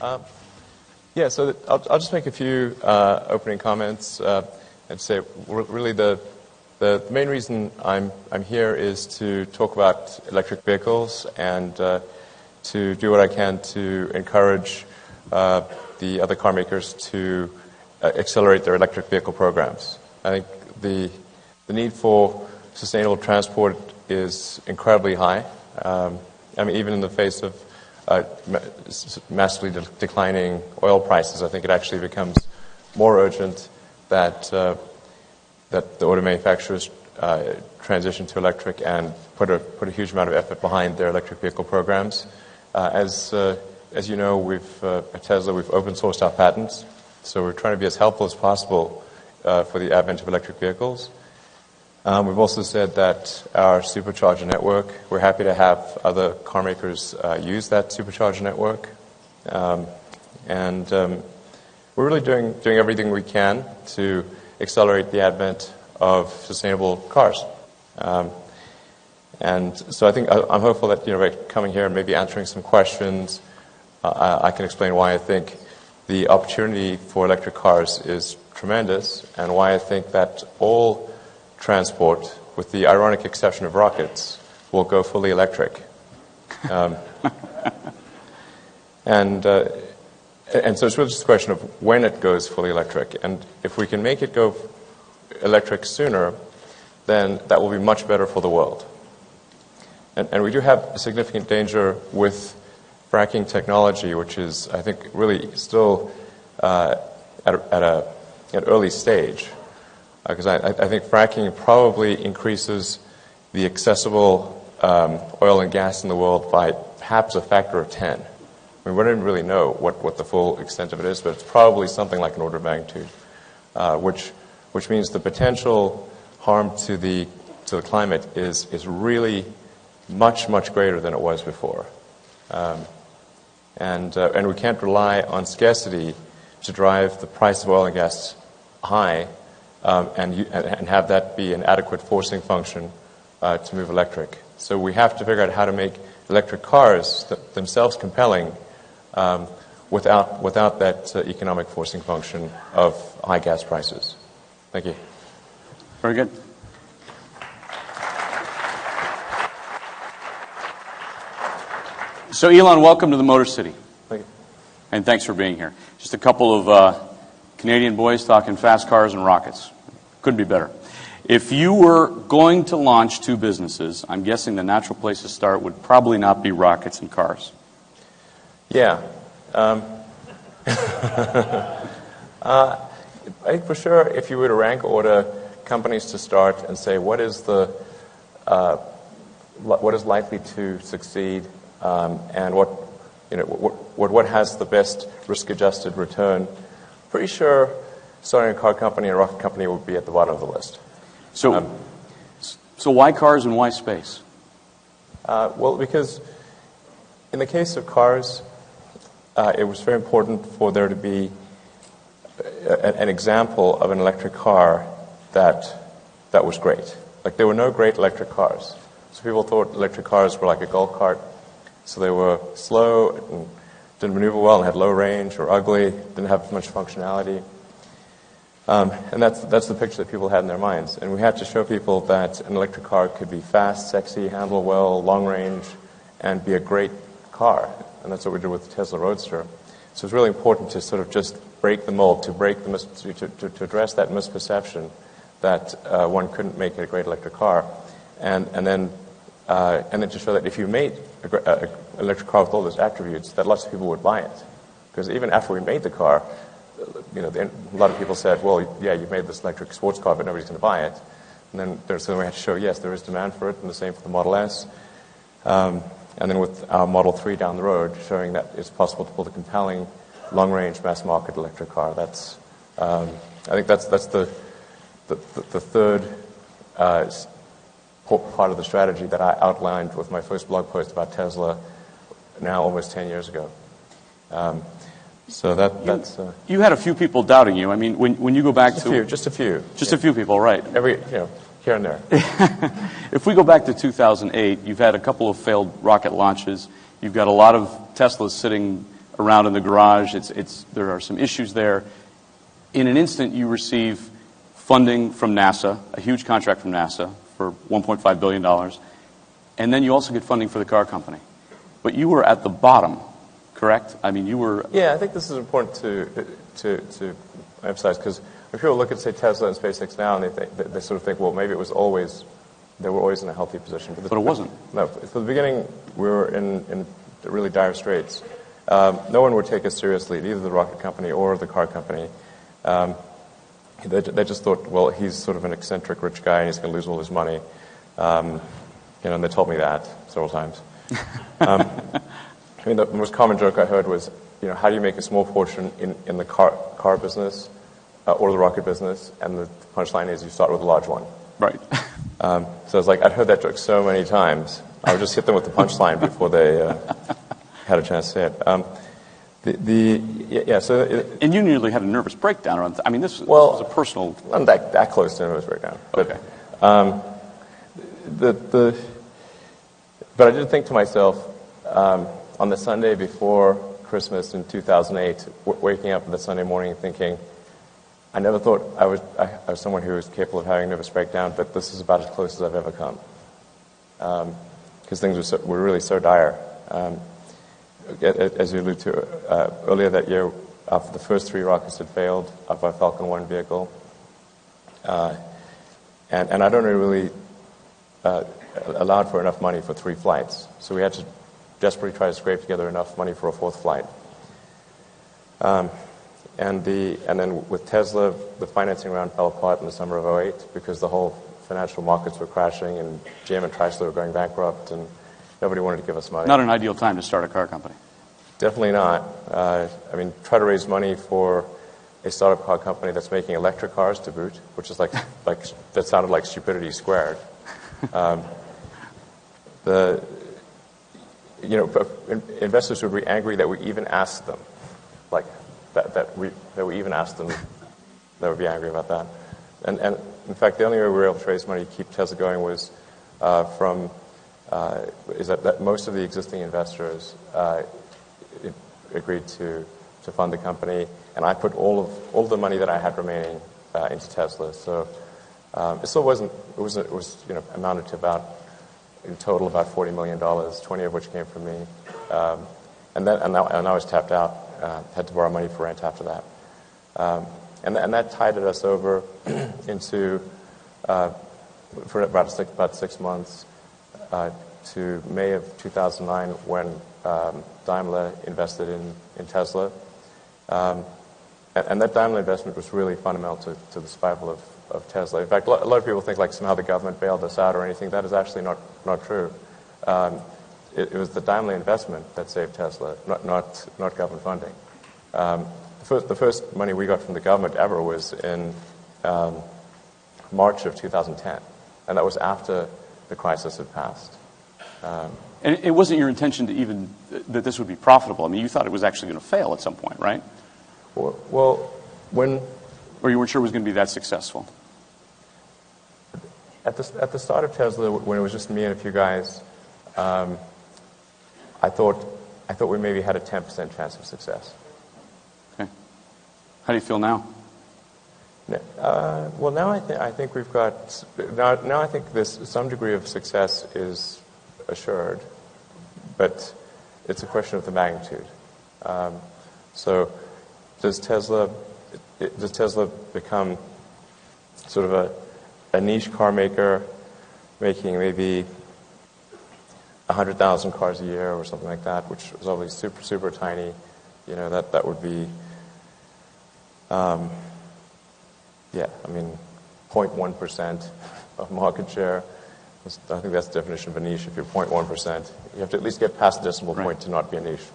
Yeah, so I'll just make a few opening comments and say really the main reason I'm here is to talk about electric vehicles and to do what I can to encourage the other car makers to accelerate their electric vehicle programs. I think the need for sustainable transport is incredibly high. I mean, even in the face of massively declining oil prices, I think it actually becomes more urgent that that the auto manufacturers transition to electric and put a huge amount of effort behind their electric vehicle programs. As you know, at Tesla we've open sourced our patents, so we're trying to be as helpful as possible for the advent of electric vehicles. We've also said that our supercharger network, we're happy to have other car makers use that supercharger network. And we're really doing everything we can to accelerate the advent of sustainable cars. And so I think I'm hopeful that by coming here and maybe answering some questions, I can explain why I think the opportunity for electric cars is tremendous and why I think that all transport, with the ironic exception of rockets, will go fully electric. And so it's really just a question of when it goes fully electric. And if we can make it go electric sooner, then that will be much better for the world. And we do have a significant danger with fracking technology, which is, I think, really still at an early stage. Because I think fracking probably increases the accessible oil and gas in the world by perhaps a factor of 10. I mean, we don't really know what the full extent of it is, but it's probably something like an order of magnitude, which means the potential harm to the climate is really much greater than it was before, and we can't rely on scarcity to drive the price of oil and gas high. And have that be an adequate forcing function to move electric. So we have to figure out how to make electric cars themselves compelling without that economic forcing function of high gas prices. Thank you. Very good. So Elon, welcome to the Motor City. Thank you. And thanks for being here. Just a couple of Canadian boys talking fast cars and rockets. Couldn't be better. If you were going to launch two businesses, I'm guessing the natural place to start would probably not be rockets and cars. Yeah. I think for sure if you were to rank order companies to start and say what is likely to succeed and what has the best risk-adjusted return, pretty sure starting a car company and a rocket company would be at the bottom of the list. So why cars and why space? Well, because in the case of cars, it was very important for there to be an example of an electric car that was great. Like, there were no great electric cars. So people thought electric cars were like a golf cart. So they were slow and didn't maneuver well and had low range or ugly, didn't have much functionality. And that's the picture that people had in their minds. And we had to show people that an electric car could be fast, sexy, handle well, long range, and be a great car. And that's what we did with the Tesla Roadster. So it's really important to sort of just break the mold, to address that misperception that one couldn't make a great electric car, and then to show that if you made an electric car with all those attributes, that lots of people would buy it. Because even after we made the car, a lot of people said, well, yeah, you made this electric sports car, but nobody's going to buy it. And then so we had to show, yes, there is demand for it, and the same for the Model S. And then with our Model 3 down the road, showing that it's possible to build a compelling, long-range, mass-market electric car. That's, I think that's the third part of the strategy that I outlined with my first blog post about Tesla now almost 10 years ago. So that's... You had a few people doubting you. I mean, when you go back to... Just a few. Just a few people, right. Here and there. If we go back to 2008, you've had a couple of failed rocket launches. You've got a lot of Teslas sitting around in the garage. There are some issues there. In an instant, you receive funding from NASA, a huge contract from NASA for $1.5 billion, and then you also get funding for the car company. But you were at the bottom, correct? I mean, you were... Yeah, I think this is important to emphasize, because when people look at, say, Tesla and SpaceX now, and they sort of think, well, maybe they were always in a healthy position. But it wasn't. No, from the beginning, we were in really dire straits. No one would take us seriously, neither the rocket company or the car company. They just thought, well, he's sort of an eccentric rich guy, and he's going to lose all his money. And they told me that several times. I mean, the most common joke I heard was, how do you make a small fortune in the car business or the rocket business? And the punchline is you start with a large one. Right. So it's like, I'd heard that joke so many times, I would just hit them with the punchline before they had a chance to say it. And you nearly had a nervous breakdown around. I mean, this was a personal. I'm that close to a nervous breakdown. Okay. But I did think to myself on the Sunday before Christmas in 2008, waking up the Sunday morning thinking, I never thought I was someone who was capable of having a nervous breakdown, but this is about as close as I've ever come. Because things were really so dire. As you alluded to earlier that year, after the first 3 rockets had failed of our Falcon 1 vehicle, and I'd only really allowed for enough money for 3 flights, so we had to desperately try to scrape together enough money for a 4th flight. And then with Tesla, the financing round fell apart in the summer of 2008 because the whole financial markets were crashing and GM and Chrysler were going bankrupt and nobody wanted to give us money. Not an ideal time to start a car company. Definitely not. I mean, try to raise money for a startup car company that's making electric cars to boot, which is like that sounded like stupidity squared. Investors would be angry that we even asked them, like that we even asked them. They would be angry about that. And in fact, the only way we were able to raise money to keep Tesla going was that most of the existing investors agreed to fund the company, and I put all of the money that I had remaining into Tesla. So it still wasn't. It was amounted to about, in total, about $40 million, 20 of which came from me, and I was tapped out. Had to borrow money for rent after that, and that tided us over into for about 6 months to May of 2009 when Daimler invested in Tesla, and that Daimler investment was really fundamental to the survival of Tesla. In fact, a lot of people think like somehow the government bailed us out or anything. That is actually not true. It was the Daimler investment that saved Tesla, not government funding. The first money we got from the government ever was in March of 2010, and that was after the crisis had passed. And it wasn't your intention to even that this would be profitable. I mean, you thought it was actually going to fail at some point, right? Well, or you weren't sure it was going to be that successful. At the start of Tesla, when it was just me and a few guys, I thought we maybe had a 10% chance of success. Okay. How do you feel now? Well, now I think we've got now I think some degree of success is assured, but it's a question of the magnitude. So, does Tesla become sort of a niche car maker, making maybe 100,000 cars a year or something like that, which is obviously super tiny? That would be, 0.1% of market share. I think that's the definition of a niche. If you're 0.1%, you have to at least get past the decimal point to not be a niche.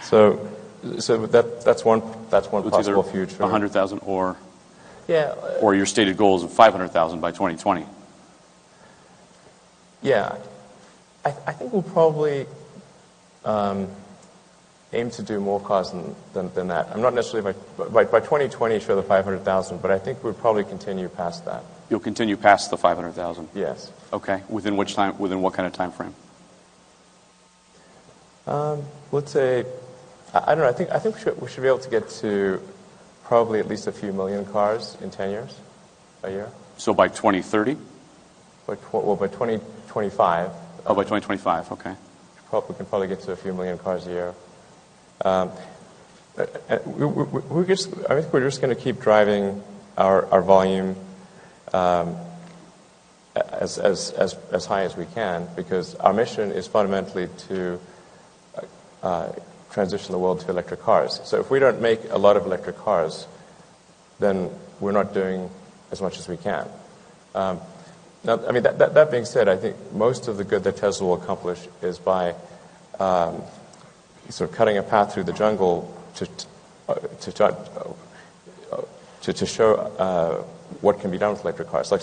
So that's one possible future. 100,000 or yeah, or your stated goals of 500,000 by 2020. Yeah, I think we'll probably aim to do more cars than that. I'm not necessarily by 2020 sure the 500,000, but I think we'll probably continue past that. You'll continue past the 500,000. Yes. Okay. Within which time? Within what kind of time frame? Let's say, I don't know. I think we should be able to get to probably at least a few million cars in 10 years, a year. So by 2030? By 2025. Oh, by 2025, okay. We can probably get to a few million cars a year. I think we're just going to keep driving our volume as high as we can, because our mission is fundamentally to transition the world to electric cars. So if we don't make a lot of electric cars, then we're not doing as much as we can. Now, I mean, that being said, I think most of the good that Tesla will accomplish is by sort of cutting a path through the jungle to show what can be done with electric cars. So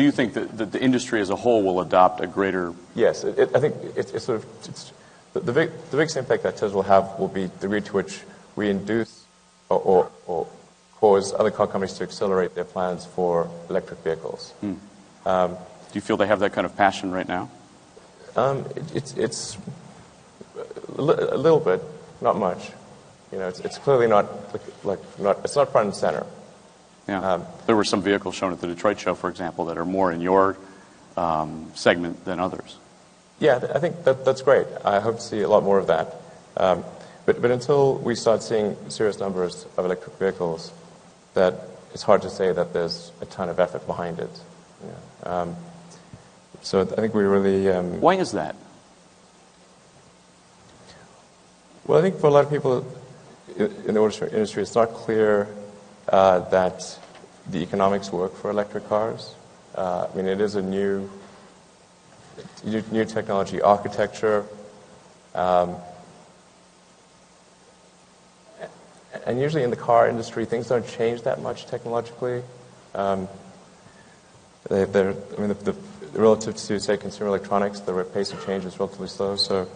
you think that the industry as a whole will adopt a greater... Yes, I think it's sort of the biggest impact that Tesla will have will be the degree to which we induce or cause other car companies to accelerate their plans for electric vehicles. Do you feel they have that kind of passion right now? It's a little bit, not much. You know, it's clearly not it's not front and center. Yeah. There were some vehicles shown at the Detroit show, for example, that are more in your segment than others. Yeah, I think that's great. I hope to see a lot more of that. But until we start seeing serious numbers of electric vehicles, that it's hard to say that there's a ton of effort behind it. Yeah. So I think we really... Why is that? Well, I think for a lot of people in the auto industry, it's not clear that the economics work for electric cars. I mean, it is a new technology architecture. And usually in the car industry, things don't change that much technologically. Relative to, say, consumer electronics, the pace of change is relatively slow. So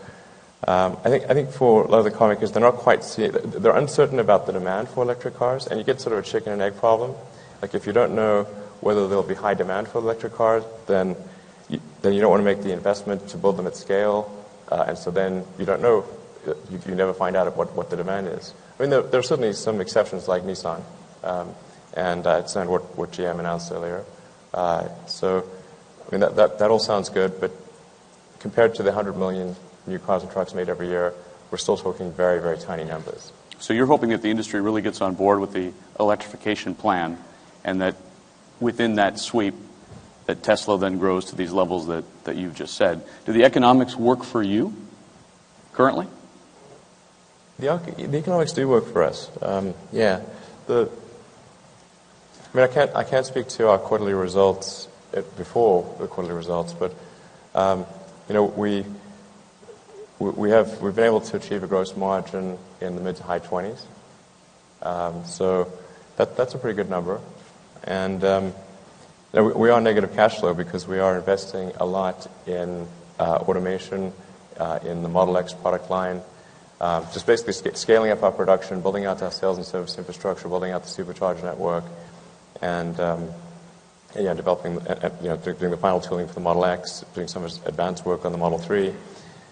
I think for a lot of the car makers, they're uncertain about the demand for electric cars, and you get sort of a chicken and egg problem. Like if you don't know whether there'll be high demand for electric cars, then you don't want to make the investment to build them at scale, and so then you don't know. You never find out what the demand is. I mean, there are certainly some exceptions like Nissan, and it's not what GM announced earlier. So, I mean, that all sounds good, but compared to the 100 million new cars and trucks made every year, we're still talking very, very tiny numbers. So you're hoping that the industry really gets on board with the electrification plan, and that within that sweep, that Tesla then grows to these levels that you've just said. Do the economics work for you currently? The economics do work for us. Yeah. I mean, I can't speak to our quarterly results before the quarterly results, but you know, we've been able to achieve a gross margin in the mid to high 20s. So that's a pretty good number, and you know, we are negative cash flow because we are investing a lot in automation in the Model X product line. Just basically scaling up our production, building out our sales and service infrastructure, building out the supercharger network, and developing, doing the final tooling for the Model X, doing some advanced work on the Model 3.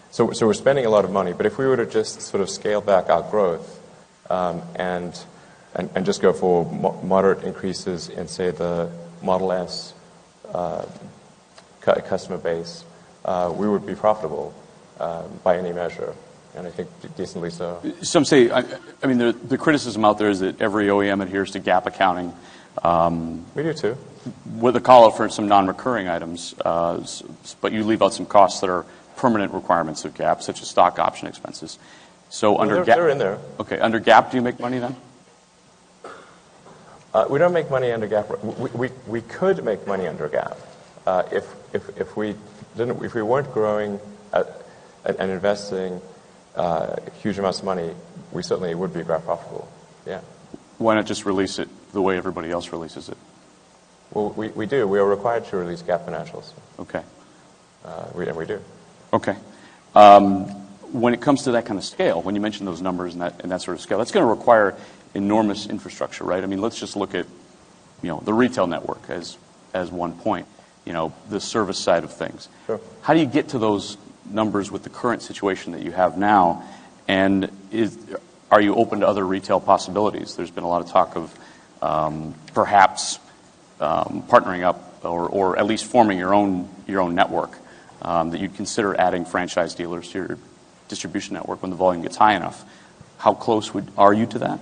So we're spending a lot of money. But if we were to just sort of scale back our growth and just go for moderate increases in, say, the Model S customer base, we would be profitable by any measure. And I think decently so. Some say, I mean, the criticism out there is that every OEM adheres to GAAP accounting. We do too. With a call out for some non-recurring items, but you leave out some costs that are permanent requirements of GAAP, such as stock option expenses. So under GAAP, they're in there. Okay, under GAAP, do you make money then? We don't make money under GAAP. We could make money under GAAP if we weren't growing and investing huge amounts of money. We certainly would be GAAP profitable. Yeah. Why not just release it the way everybody else releases it? Well, we do. We are required to release GAAP financials. Okay. We do. Okay. When it comes to that kind of scale, when you mention those numbers and that sort of scale, that's going to require enormous infrastructure, right? I mean, let's just look at, the retail network as one point, the service side of things. Sure. How do you get to those numbers with the current situation that you have now? And are you open to other retail possibilities? There's been a lot of talk of perhaps partnering up or at least forming your own network, that you'd consider adding franchise dealers to your distribution network when the volume gets high enough. How close are you to that?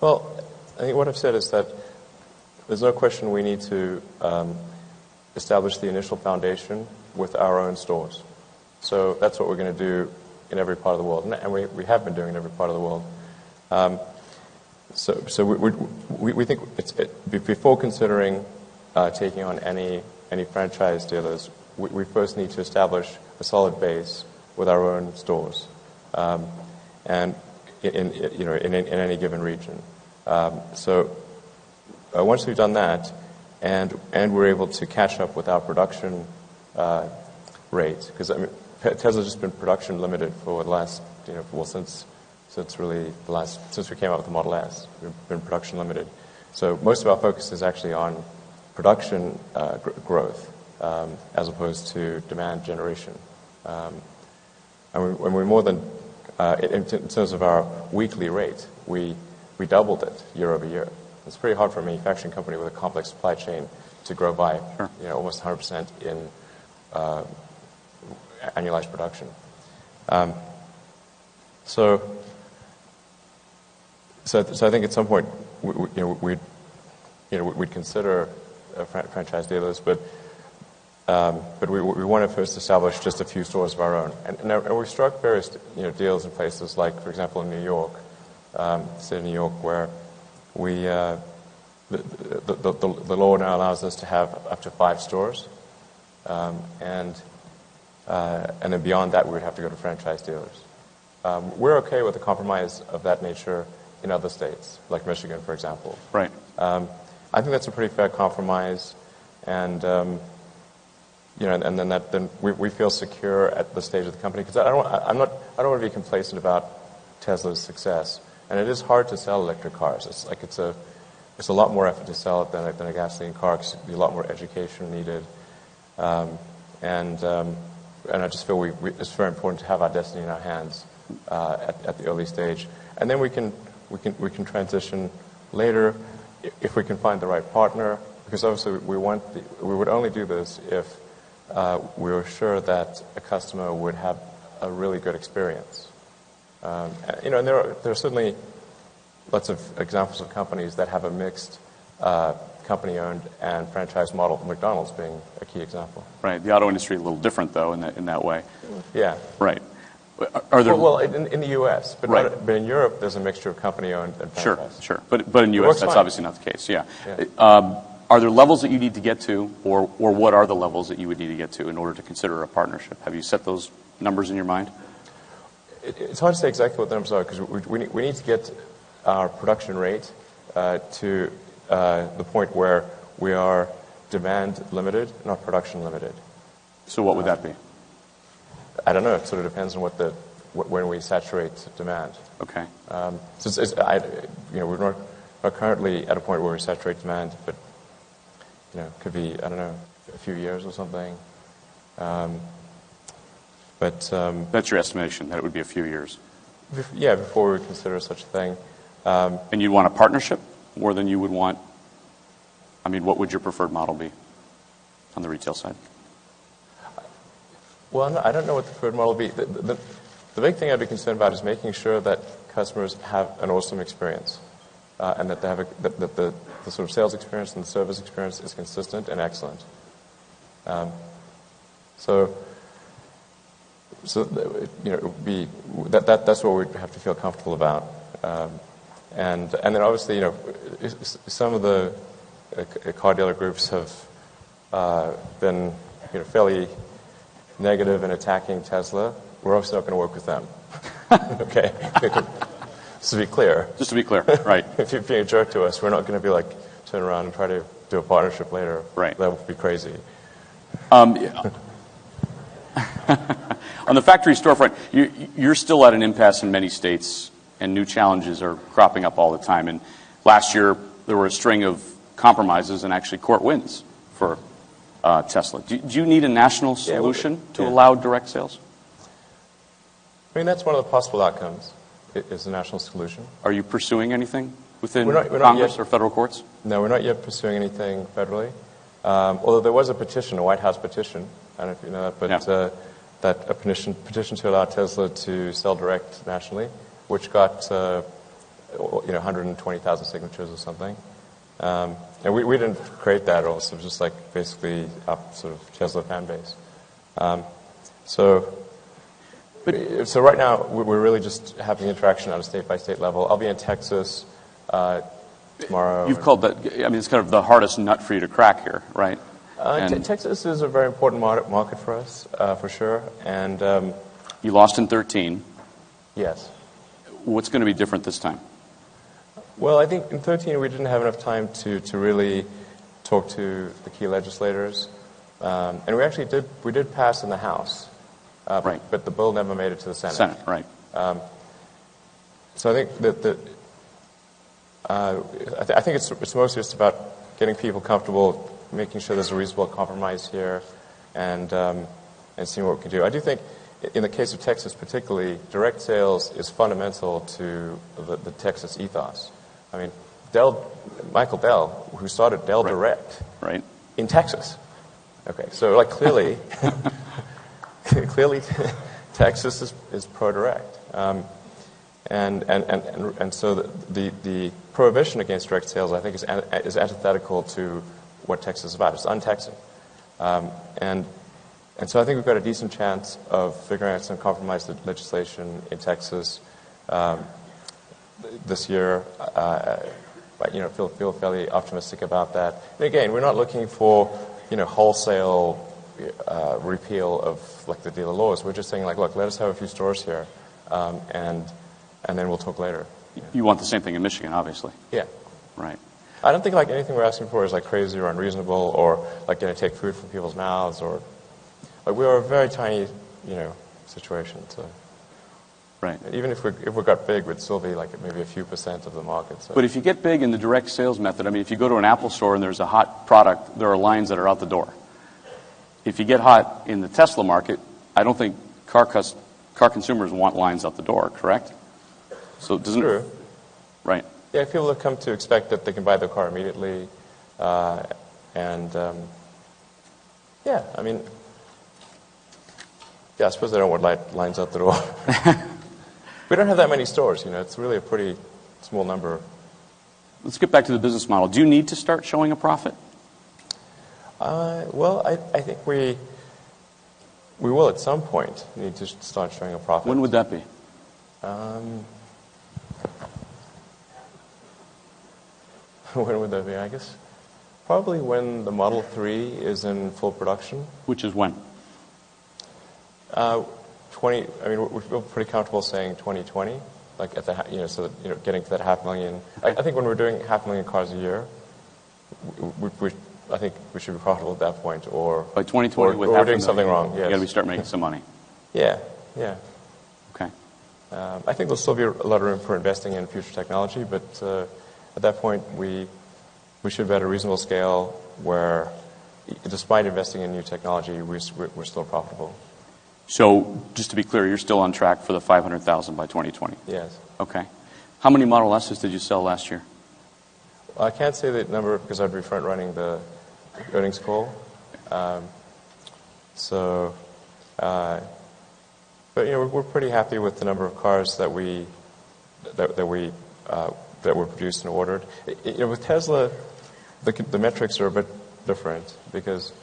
Well, I think what I've said is that there's no question we need to establish the initial foundation with our own stores. So that's what we're going to do in every part of the world, and we have been doing in every part of the world. So we think before considering taking on any franchise dealers, we first need to establish a solid base with our own stores, and in any given region. So once we've done that, and we're able to catch up with our production rate, because Tesla's just been production limited for the last since we came out with the Model S, we've been production limited. So most of our focus is actually on production growth as opposed to demand generation. And we're more than in terms of our weekly rate, we doubled it year over year. It's pretty hard for a manufacturing company with a complex supply chain to grow by almost 100% in annualized production. So I think at some point we'd consider franchise dealers, but we want to first establish just a few stores of our own, and we've struck various deals in places like, for example, in New York, state of New York, where we the law now allows us to have up to 5 stores, and then beyond that we would have to go to franchise dealers. We're okay with a compromise of that nature in other states, like Michigan, for example. Right. I think that's a pretty fair compromise, and and then we feel secure at the stage of the company, because I don't want to be complacent about Tesla's success, and it is hard to sell electric cars. It's a lot more effort to sell it than a gasoline car, because there's a lot more education needed, and I just feel it's very important to have our destiny in our hands at the early stage, and then we can transition later if we can find the right partner, because obviously we would only do this if we were sure that a customer would have a really good experience. And there are certainly lots of examples of companies that have a mixed company-owned and franchise model, McDonald's being a key example. Right. The auto industry is a little different, though, in that way. Yeah. Right. Are there... Well, in the U.S., but, right. But in Europe, there's a mixture of company-owned and franchise. Sure. But in the U.S., that's fine. obviously not the case. Yeah. Are there levels that you need to get to, or what are the levels that you would need to get to in order to consider a partnership? Have you set those numbers in your mind? It's hard to say exactly what the numbers are, because we need to get our production rate to the point where we are demand limited, not production limited. So what would that be? I don't know. It sort of depends on when we saturate demand. Okay. We're not currently at a point where we saturate demand, but it could be, I don't know, a few years or something. But that's your estimation, that it would be a few years. Yeah, before we would consider such a thing. And you'd want a partnership more than you would want. I mean, what would your preferred model be on the retail side? Well, I don't know what the preferred model would be. The big thing I'd be concerned about is making sure that customers have an awesome experience, and that they have that the sort of sales experience and the service experience is consistent and excellent. So it would be that's what we'd have to feel comfortable about, and then obviously some of the car dealer groups have been fairly negative in attacking Tesla. We're obviously not going to work with them. Okay, just to be clear. Just to be clear, right? If you're being a jerk to us, we're not going to be turn around and try to do a partnership later. Right. That would be crazy. On the factory storefront, you're still at an impasse in many states, and new challenges are cropping up all the time. And last year, there were a string of compromises and actually court wins for Tesla. Do you need a national solution to yeah. allow direct sales? I mean, that's one of the possible outcomes, is a national solution. Are you pursuing anything within We're not Congress yet. or federal courts? No, we're not yet pursuing anything federally. Although there was a petition, a White House petition, I don't know if you know that, but that a petition to allow Tesla to sell direct nationally, which got 120,000 signatures or something. And we didn't create that at all. So it was just like basically our sort of Tesla fan base. So right now we're really just having interaction on a state-by-state level. I'll be in Texas tomorrow. You've called that, I mean, it's kind of the hardest nut for you to crack here, right? Texas is a very important market for us, for sure. And you lost in 13. Yes. What's going to be different this time? Well, I think in 13 we didn't have enough time to really talk to the key legislators. And we actually did pass in the House. Right. But the bill never made it to the Senate. Senate, right. So I think that I think it's mostly just about getting people comfortable, making sure there's a reasonable compromise here, and seeing what we can do. I do think, in the case of Texas particularly, direct sales is fundamental to the Texas ethos. I mean, Michael Dell, who started Dell Direct, right, in Texas. Okay, so like clearly, Texas is pro-direct, and so the prohibition against direct sales, I think, is antithetical to what Texas is about. It's untexing, and so I think we've got a decent chance of figuring out some compromise legislation in Texas this year. Feel fairly optimistic about that. And again, we're not looking for wholesale repeal of like the dealer laws. We're just saying like, look, let us have a few stores here, and then we'll talk later. You want the same thing in Michigan, obviously. Yeah. Right. I don't think like anything we're asking for is like crazy or unreasonable or like going to take food from people's mouths or like we are a very tiny situation. So. Right. Even if we got big, we'd still be like maybe a few % of the market. So. But if you get big in the direct sales method, I mean, if you go to an Apple store and there's a hot product, there are lines that are out the door. If you get hot in the Tesla market, I don't think car consumers want lines out the door, correct? So it doesn't. True. Right. Yeah, people have come to expect that they can buy their car immediately, yeah, I mean, yeah, I suppose they don't want lines out the door. We don't have that many stores, it's really a pretty small number. Let's get back to the business model. Do you need to start showing a profit? Well, I think we will at some point need to start showing a profit. When would that be? When would that be? I guess probably when the Model 3 is in full production. Which is when? I mean, we feel pretty comfortable saying 2020, like at the so that, getting to that 500,000. I think when we're doing 500,000 cars a year, I think we should be profitable at that point, or by 2020, we're doing something wrong. Yes. You got to start making some money. Yeah. Okay. I think there'll still be a lot of room for investing in future technology, but at that point, we should be at a reasonable scale where, despite investing in new technology, we're still profitable. So, just to be clear, you're still on track for the 500,000 by 2020? Yes. Okay. How many Model S's did you sell last year? I can't say the number because I'd be front-running the earnings call. But we're pretty happy with the number of cars that were produced and ordered. With Tesla, the metrics are a bit different because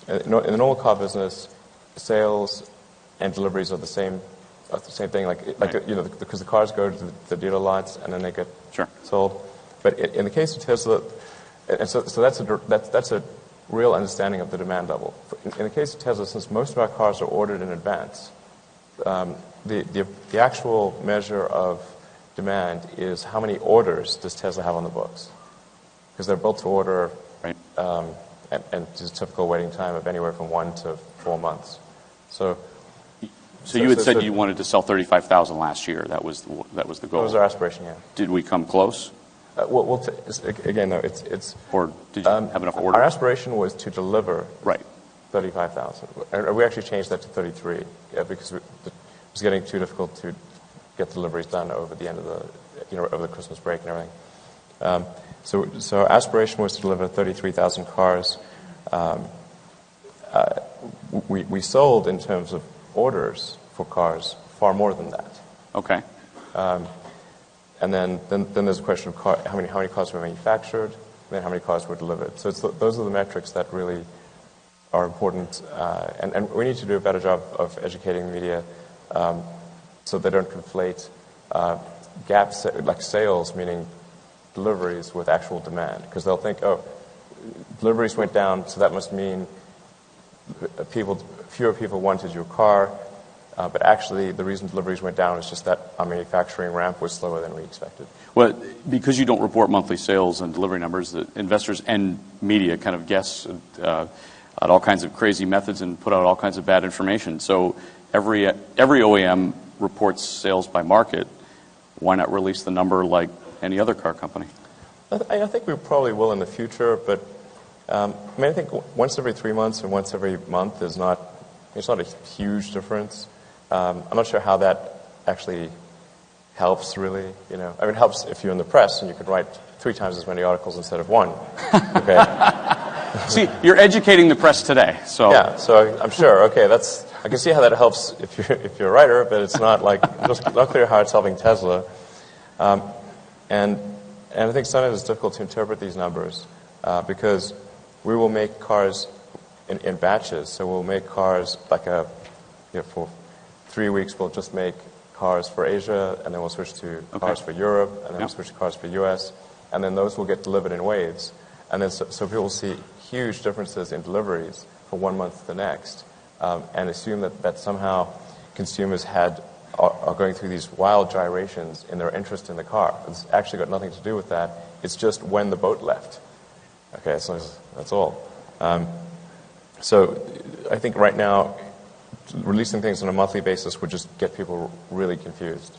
in the normal car business, sales and deliveries are the same thing. Because the cars go to the dealer lots and then they get sold. But in the case of Tesla, and so that's a real understanding of the demand level. In the case of Tesla, since most of our cars are ordered in advance, the actual measure of demand is how many orders does Tesla have on the books, because they're built to order, right. And there's a typical waiting time of anywhere from 1 to 4 months. So you had said you wanted to sell 35,000 last year. That was the goal. That was our aspiration, yeah. Did we come close? Again, though, it's. Or did you have enough orders? Our aspiration was to deliver Right. 35,000, and we actually changed that to 33 because it was getting too difficult to get deliveries done over the end of over the Christmas break and everything. So our aspiration was to deliver 33,000 cars. We sold, in terms of orders for cars, far more than that. Okay. And then there's a question of how many cars were manufactured, and then how many cars were delivered. So those are the metrics that really are important, and we need to do a better job of educating the media so they don't conflate gaps like sales, meaning deliveries, with actual demand, because they'll think, oh, deliveries went down, so that must mean fewer people wanted your car. But actually, the reason deliveries went down is just that our manufacturing ramp was slower than we expected. Well, because you don't report monthly sales and delivery numbers, the investors and media kind of guess at all kinds of crazy methods and put out all kinds of bad information. So every OEM reports sales by market. Why not release the number like any other car company? I think we probably will in the future, but I think once every 3 months and once every month it's not a huge difference. I'm not sure how that actually helps, really. It helps if you're in the press and you could write 3 times as many articles instead of 1. Okay. See, you're educating the press today, so yeah. So I'm sure. Okay, I can see how that helps if you're a writer, but it's not not clear how it's helping Tesla. And I think sometimes it's difficult to interpret these numbers because we will make cars in batches. So we'll make cars for 3 weeks we'll just make cars for Asia, and then we'll switch to cars for Europe, and then we'll switch to cars for US, and then those will get delivered in waves. And then so people see huge differences in deliveries from 1 month to the next, and assume that somehow consumers are going through these wild gyrations in their interest in the car. It's actually got nothing to do with that. It's just when the boat left. Okay, so that's all. So I think right now, releasing things on a monthly basis would just get people really confused.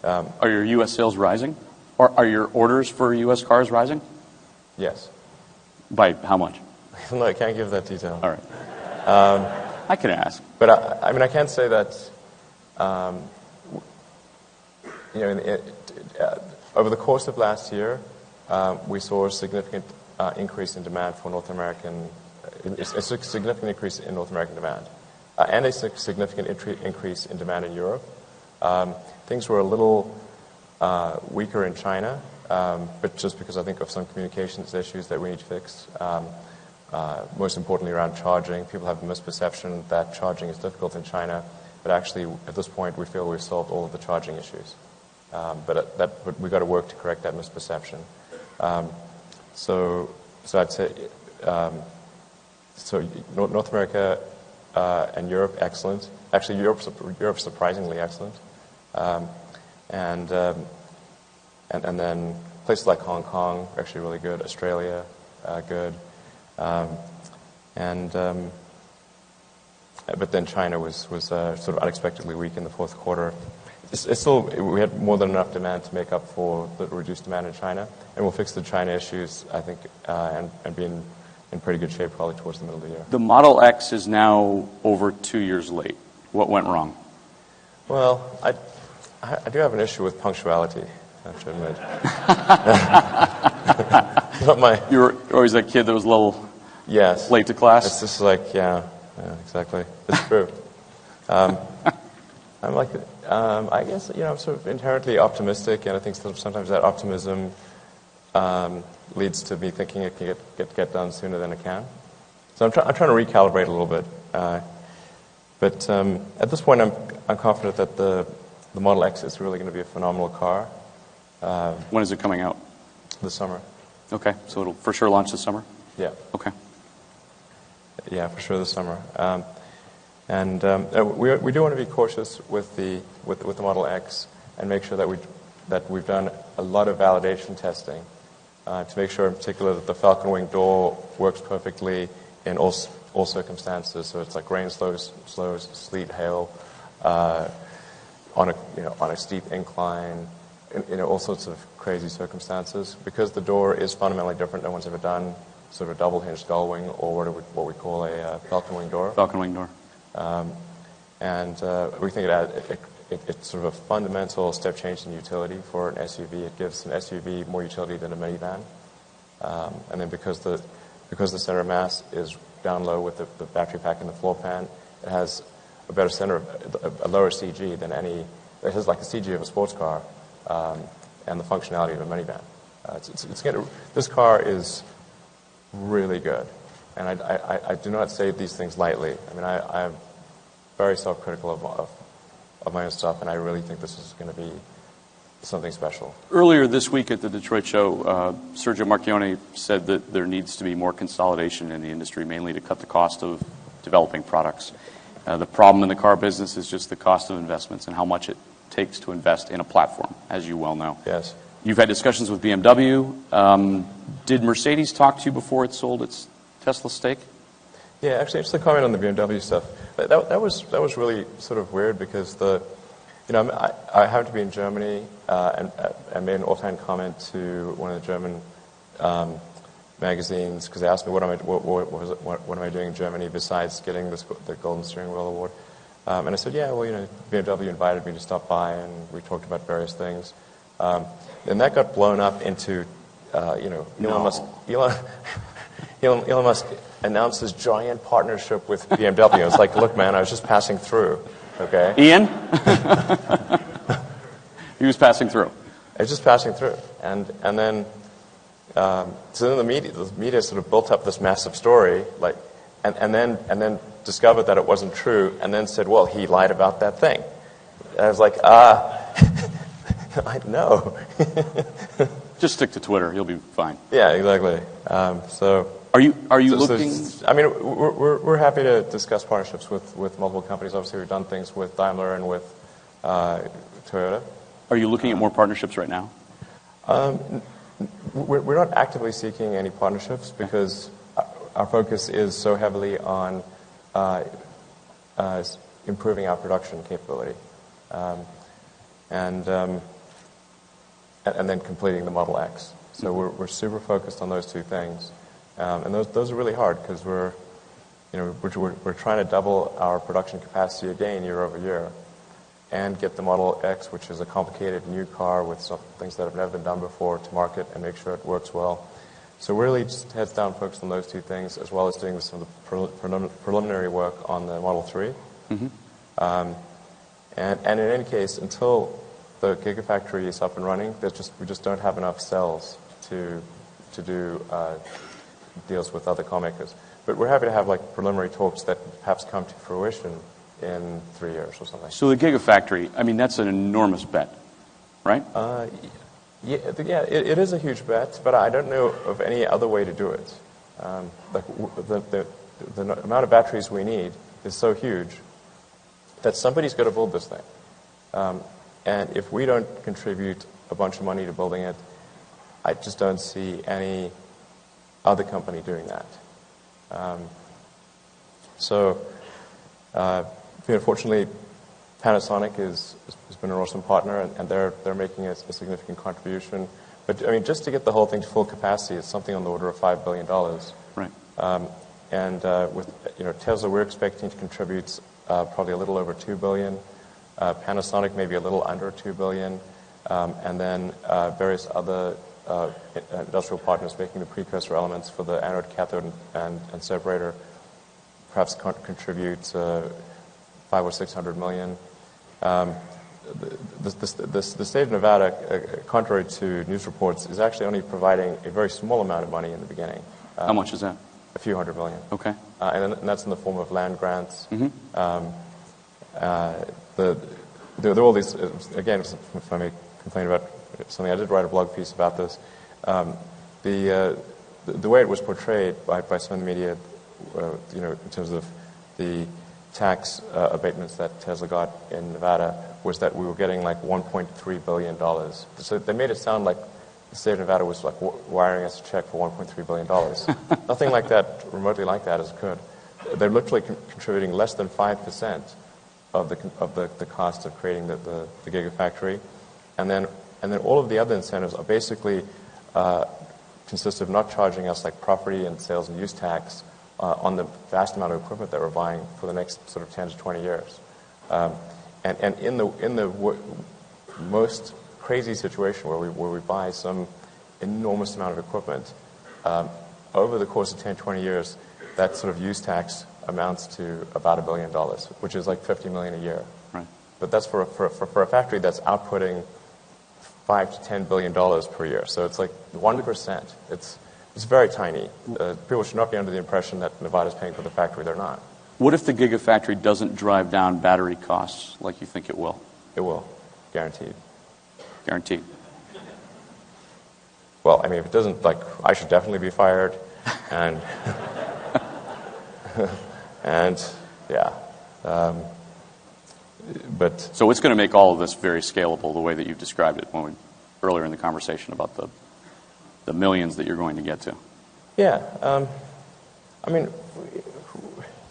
Are your U.S. sales rising? Or are your orders for U.S. cars rising? Yes. By how much? No, I can't give that detail. All right. I can ask. But I can say that over the course of last year, we saw a significant increase in demand for North American, a significant increase in North American demand, and a significant increase in demand in Europe. Things were a little weaker in China, but just because I think of some communications issues that we need to fix. Most importantly around charging. People have a misperception that charging is difficult in China, but actually at this point we feel we've solved all of the charging issues. But we've got to work to correct that misperception. So I'd say North America and Europe, excellent. Actually, Europe's surprisingly excellent. And then places like Hong Kong are actually really good. Australia, good. But then China was sort of unexpectedly weak in the fourth quarter. We had more than enough demand to make up for the reduced demand in China, and we'll fix the China issues, I think, and be in pretty good shape probably towards the middle of the year. The Model X is now over 2 years late. What went wrong? Well, I do have an issue with punctuality, I have to admit. Not my. You were always that kid that was a little late to class? It's just like, yeah, exactly. It's true. I'm like, I guess, I'm sort of inherently optimistic, and I think sometimes that optimism leads to me thinking it can get done sooner than it can. So I'm trying to recalibrate a little bit. But at this point, I'm confident that the Model X is really going to be a phenomenal car. When is it coming out? This summer. Okay, so it'll for sure launch this summer? Yeah. Okay. Yeah, for sure this summer. And we do want to be cautious with the Model X and make sure that we've done a lot of validation testing to make sure, in particular, that the Falcon Wing door works perfectly in all circumstances. So it's like rain, slows, sleet, hail, on a steep incline. all sorts of crazy circumstances. Because the door is fundamentally different, no one's ever done sort of a double-hinged gull wing, or what we call a falcon wing door. Falcon wing door. And we think it's sort of a fundamental step change in utility for an SUV. It gives an SUV more utility than a minivan. And then because the center of mass is down low with the battery pack in the floor pan, it has a better a lower CG than any. It has like the CG of a sports car and the functionality of a minivan. This car is really good, and I do not say these things lightly. I mean, I'm very self-critical of my own stuff, and I really think this is going to be something special. Earlier this week at the Detroit show, Sergio Marchionne said that there needs to be more consolidation in the industry, mainly to cut the cost of developing products. The problem in the car business is just the cost of investments and how much it takes to invest in a platform, as you well know. Yes. You've had discussions with BMW. Did Mercedes talk to you before it sold its Tesla stake? Yeah, actually, just a comment on the BMW stuff. That was really sort of weird because I happened to be in Germany and made an offhand comment to one of the German magazines because they asked me what am I doing in Germany besides getting the Golden Steering Wheel Award. And I said, yeah, well, BMW invited me to stop by and we talked about various things. And that got blown up into, Elon Musk announced his giant partnership with BMW. It's like, look, man, I was just passing through, okay? Ian? He was passing through. I was just passing through. And then, so then the media sort of built up this massive story, and then discovered that it wasn't true, and then said, well, he lied about that thing. And I was like, I know. Just stick to Twitter. You'll be fine. Yeah, exactly. Are you looking? I mean, we're happy to discuss partnerships with multiple companies. Obviously, we've done things with Daimler and with Toyota. Are you looking at more partnerships right now? We're not actively seeking any partnerships because our focus is so heavily on improving our production capability. And then completing the Model X. So we're super focused on those two things, and those are really hard because we're trying to double our production capacity again year over year, and get the Model X, which is a complicated new car with some things that have never been done before, to market and make sure it works well. So we're really just heads down focused on those two things, as well as doing some of the preliminary work on the Model 3. Mm-hmm. And in any case, until the Gigafactory is up and running, we just don't have enough cells to do deals with other car makers. But we're happy to have preliminary talks that perhaps come to fruition in 3 years or something. So the Gigafactory, I mean, that's an enormous bet, right? Yeah, it is a huge bet, but I don't know of any other way to do it. The amount of batteries we need is so huge that somebody's got to build this thing. And if we don't contribute a bunch of money to building it, I just don't see any other company doing that. Fortunately, Panasonic has been an awesome partner, and they're making a significant contribution. But I mean, just to get the whole thing to full capacity, it's something on the order of $5 billion. Right. With Tesla, we're expecting to contribute probably a little over $2 billion. Panasonic maybe a little under $2 billion, and then various other industrial partners making the precursor elements for the anode, cathode, and separator perhaps contribute 500 or 600 million. The state of Nevada, contrary to news reports, is actually only providing a very small amount of money in the beginning. How much is that? A few $100 million. Okay. And that's in the form of land grants. Mm-hmm. There are all these, again, if I may complain about something, I did write a blog piece about this. The way it was portrayed by some of the media, in terms of the tax abatements that Tesla got in Nevada, was that we were getting $1.3 billion. So they made it sound like the state of Nevada was wiring us a check for $1.3 billion. Nothing like that, remotely like that, is good. They're literally contributing less than 5% of the cost of creating the Gigafactory, and then And then all of the other incentives are basically consist of not charging us like property and sales and use tax on the vast amount of equipment that we're buying for the next sort of 10 to 20 years. And in the most crazy situation where we buy some enormous amount of equipment, over the course of 10, 20 years, that sort of use tax amounts to about $1 billion, which is like $50 million a year. Right. But that's for a factory that's outputting $5 to $10 billion per year. So it's like 1%. It's very tiny. People should not be under the impression that Nevada's paying for the factory. They're not. What if the Gigafactory doesn't drive down battery costs like you think it will? It will, guaranteed. Guaranteed. Well, I mean, if it doesn't, like, I should definitely be fired, and and yeah. But so it's going to make all of this very scalable, the way that you've described it earlier in the conversation about the millions that you're going to get to. Yeah, I mean,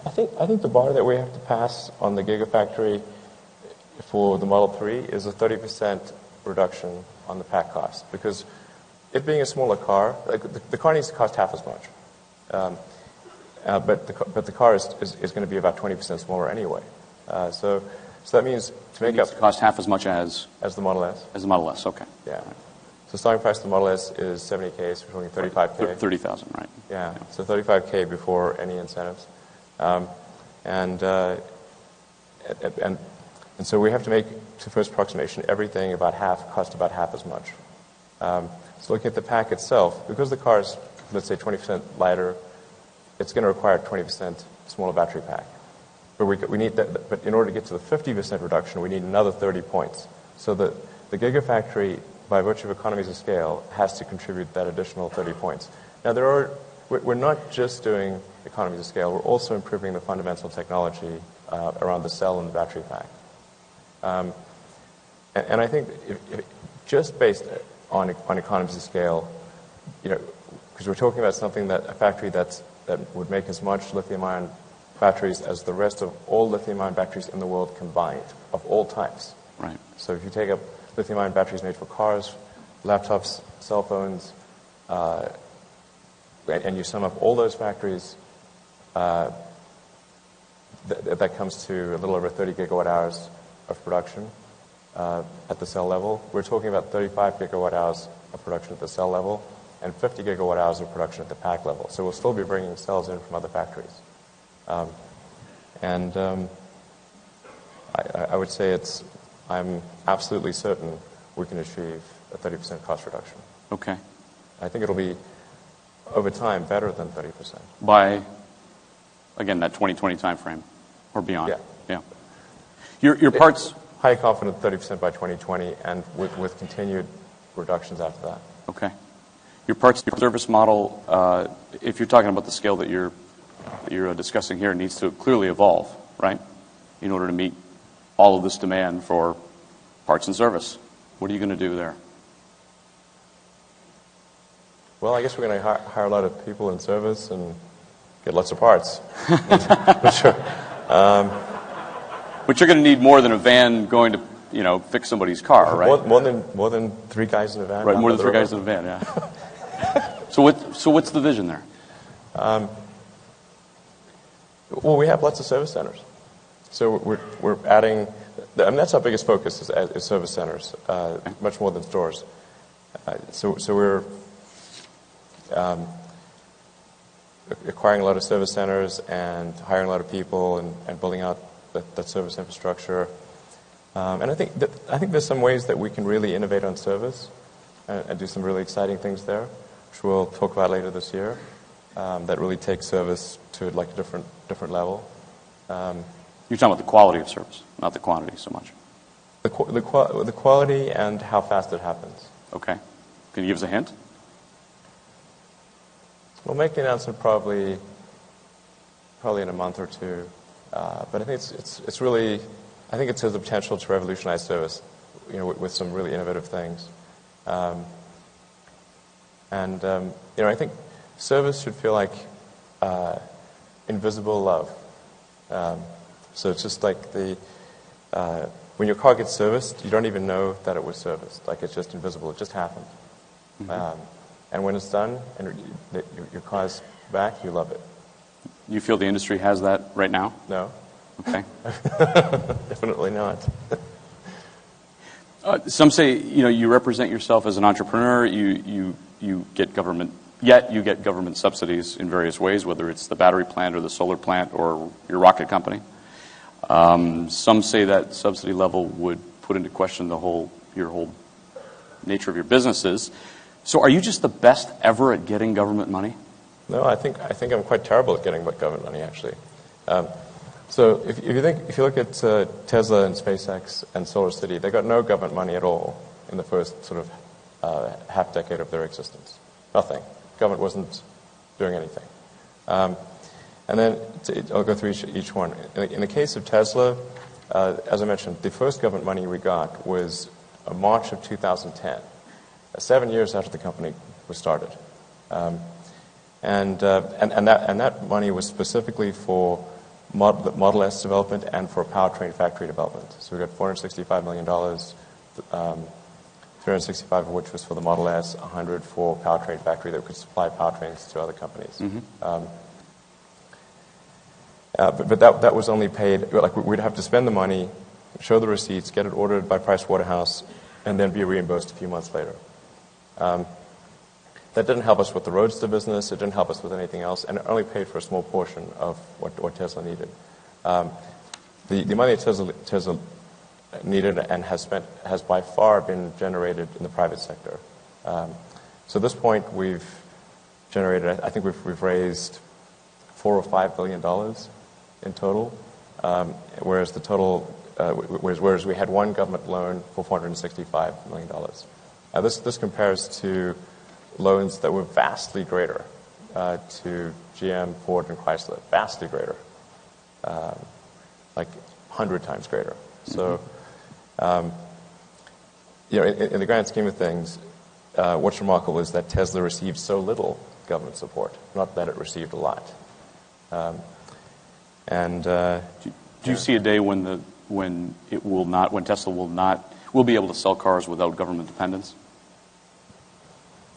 I think the bar that we have to pass on the Gigafactory for the Model 3 is a 30% reduction on the pack cost, because it being a smaller car, like the car needs to cost half as much, but the car is going to be about 20% smaller anyway. So that means to make up to cost half as much as the Model S. As the Model S, okay. Yeah. So starting price of the Model S is $70K, so we're talking $35K. 30,000, right? Yeah. So $35K before any incentives, and so we have to make, to first approximation, everything cost about half as much. So looking at the pack itself, because the car is, let's say, 20% lighter, it's going to require a 20% smaller battery pack. But we need that. But in order to get to the 50% reduction, we need another 30 points. So the Gigafactory, by virtue of economies of scale, has to contribute that additional 30 points. Now, we're not just doing economies of scale. We're also improving the fundamental technology around the cell and the battery pack. And I think if just based on economies of scale, because we're talking about a factory that would make as much lithium-ion batteries as the rest of all lithium-ion batteries in the world combined, of all types. Right. So if you take up lithium-ion batteries made for cars, laptops, cell phones, and you sum up all those factories, that comes to a little over 30 gigawatt hours of production at the cell level. We're talking about 35 gigawatt hours of production at the cell level and 50 gigawatt hours of production at the pack level. So we'll still be bringing cells in from other factories. I would say I'm absolutely certain we can achieve a 30% cost reduction. Okay. I think it'll be, over time, better than 30%. By, again, that 2020 timeframe or beyond? Yeah. Your parts... High confident 30% by 2020, and with continued reductions after that. Okay. Your parts service model, if you're talking about the scale that you're discussing here, needs to clearly evolve, right? In order to meet all of this demand for parts and service. What are you going to do there? Well, I guess we're going to hire a lot of people in service and get lots of parts. For sure. But you're going to need more than a van going to, fix somebody's car, right? More than 3 guys in a van. Right, more than 3 guys in a van, yeah. So what's the vision there? Well, we have lots of service centers. So we're adding, that's our biggest focus is service centers, much more than stores. So we're acquiring a lot of service centers and hiring a lot of people and building out that service infrastructure. And I think there's some ways that we can really innovate on service and do some really exciting things there, which we'll talk about later this year, that really take service to like a different level. You're talking about the quality of service, not the quantity so much. The quality and how fast it happens. Okay. Can you give us a hint? We'll make the announcement probably in a month or two. But I think it's really, I think it has the potential to revolutionize service, with some really innovative things. I think service should feel like invisible love. So it's just like when your car gets serviced, you don't even know that it was serviced. Like, it's just invisible. It just happened. And when it's done and your car's back, you love it. You feel the industry has that right now? No. Okay. Definitely not. Some say, you represent yourself as an entrepreneur. You get government, yet you get government subsidies in various ways, whether it's the battery plant or the solar plant or your rocket company. Some say that subsidy level would put into question your whole nature of your businesses. So, are you just the best ever at getting government money? No, I think I'm quite terrible at getting government money, actually. So if you look at Tesla and SpaceX and SolarCity, they got no government money at all in the first sort of half decade of their existence. Nothing. Government wasn't doing anything. And then I'll go through each one. In the case of Tesla, as I mentioned, the first government money we got was March of 2010, 7 years after the company was started. And that money was specifically for Model S development and for powertrain factory development. So we got $465 million, 365 of which was for the Model S, 100 for powertrain factory that could supply powertrains to other companies. But that was only paid, like, we'd have to spend the money, show the receipts, get it ordered by Price Waterhouse, and then be reimbursed a few months later. That didn't help us with the Roadster business. It didn't help us with anything else, and it only paid for a small portion of what Tesla needed. The money that Tesla needed and has by far been generated in the private sector. So at this point, we've generated, I think we've raised $4 or $5 billion in total, whereas whereas we had one government loan for $465 million. This compares to loans that were vastly greater to GM, Ford, and Chrysler, vastly greater, like 100 times greater. So, in the grand scheme of things, what's remarkable is that Tesla received so little government support, not that it received a lot. Do you see a day when Tesla will be able to sell cars without government dependence?